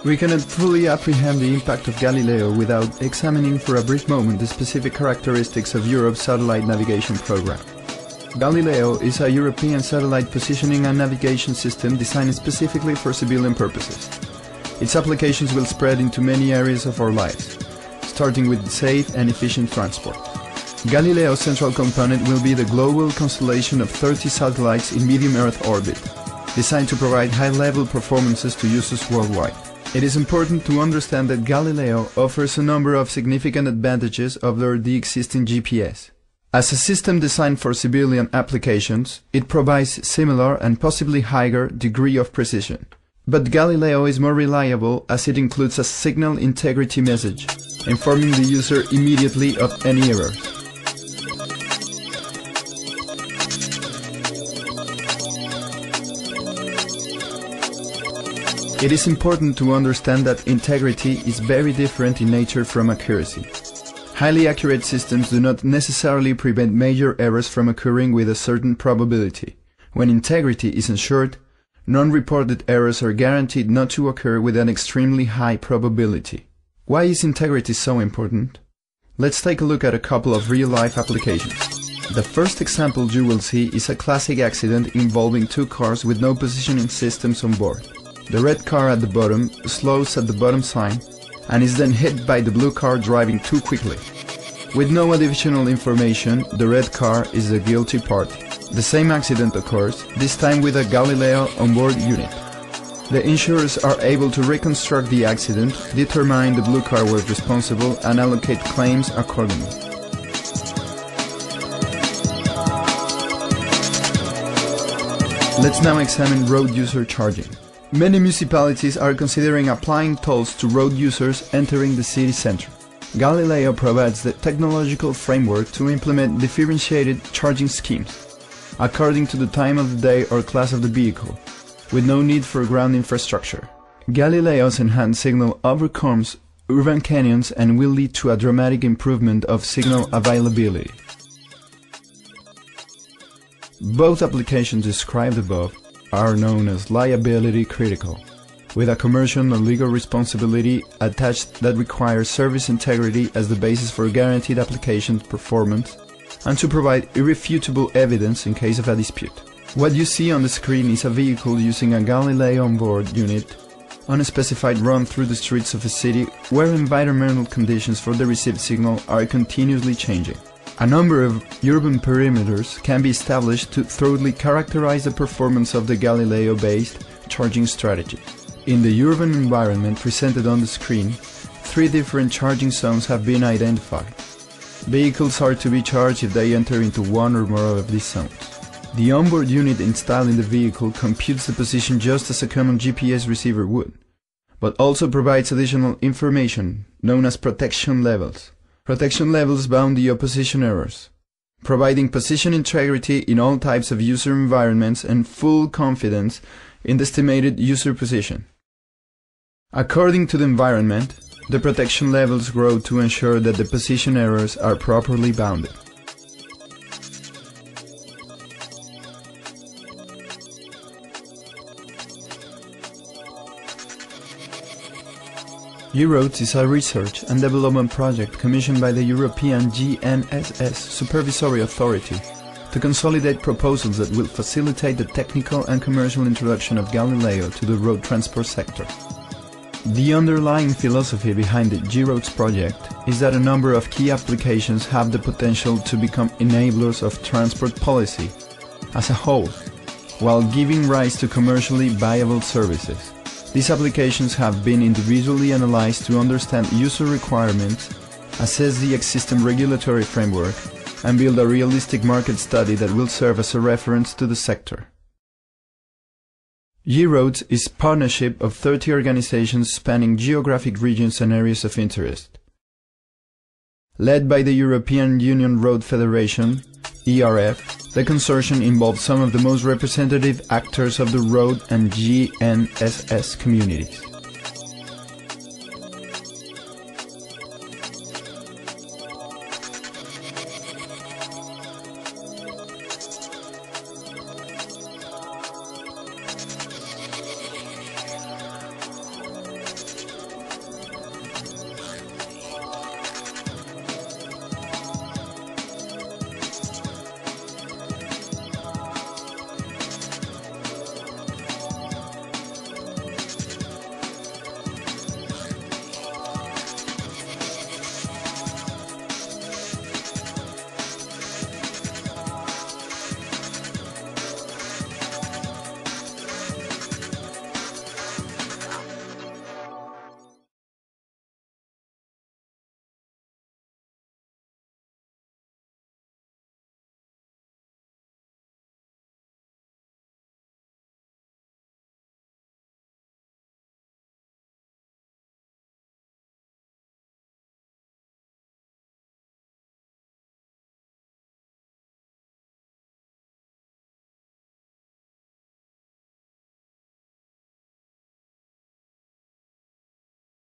We cannot fully apprehend the impact of Galileo without examining for a brief moment the specific characteristics of Europe's satellite navigation program. Galileo is a European satellite positioning and navigation system designed specifically for civilian purposes. Its applications will spread into many areas of our lives, starting with safe and efficient transport. Galileo's central component will be the global constellation of 30 satellites in medium Earth orbit, designed to provide high-level performances to users worldwide. It is important to understand that Galileo offers a number of significant advantages over the existing GPS. As a system designed for civilian applications, it provides similar and possibly higher degree of precision. But Galileo is more reliable as it includes a signal integrity message, informing the user immediately of any errors. It is important to understand that integrity is very different in nature from accuracy. Highly accurate systems do not necessarily prevent major errors from occurring with a certain probability. When integrity is ensured, non-reported errors are guaranteed not to occur with an extremely high probability. Why is integrity so important? Let's take a look at a couple of real-life applications. The first example you will see is a classic accident involving two cars with no positioning systems on board. The red car at the bottom slows at the bottom sign and is then hit by the blue car driving too quickly. With no additional information, the red car is the guilty party. The same accident occurs, this time with a Galileo onboard unit. The insurers are able to reconstruct the accident, determine the blue car was responsible, and allocate claims accordingly. Let's now examine road user charging. Many municipalities are considering applying tolls to road users entering the city center. Galileo provides the technological framework to implement differentiated charging schemes, according to the time of the day or class of the vehicle, with no need for ground infrastructure. Galileo's enhanced signal overcomes urban canyons and will lead to a dramatic improvement of signal availability. Both applications described above are known as liability critical, with a commercial or legal responsibility attached that requires service integrity as the basis for guaranteed application performance and to provide irrefutable evidence in case of a dispute. What you see on the screen is a vehicle using a Galileo onboard unit on a specified run through the streets of a city where environmental conditions for the received signal are continuously changing. A number of urban perimeters can be established to thoroughly characterize the performance of the Galileo-based charging strategy. In the urban environment presented on the screen, 3 different charging zones have been identified. Vehicles are to be charged if they enter into one or more of these zones. The onboard unit installed in the vehicle computes the position just as a common GPS receiver would, but also provides additional information known as protection levels. Protection levels bound the opposition errors, providing position integrity in all types of user environments and full confidence in the estimated user position. According to the environment, the protection levels grow to ensure that the position errors are properly bounded. Euroads is a research and development project commissioned by the European GNSS Supervisory Authority to consolidate proposals that will facilitate the technical and commercial introduction of Galileo to the road transport sector. The underlying philosophy behind the GRoads project is that a number of key applications have the potential to become enablers of transport policy as a whole, while giving rise to commercially viable services. These applications have been individually analyzed to understand user requirements, assess the existing regulatory framework, and build a realistic market study that will serve as a reference to the sector. GRoads is a partnership of 30 organizations spanning geographic regions and areas of interest. Led by the European Union Road Federation, ERF, The consortium involved some of the most representative actors of the road and GNSS communities.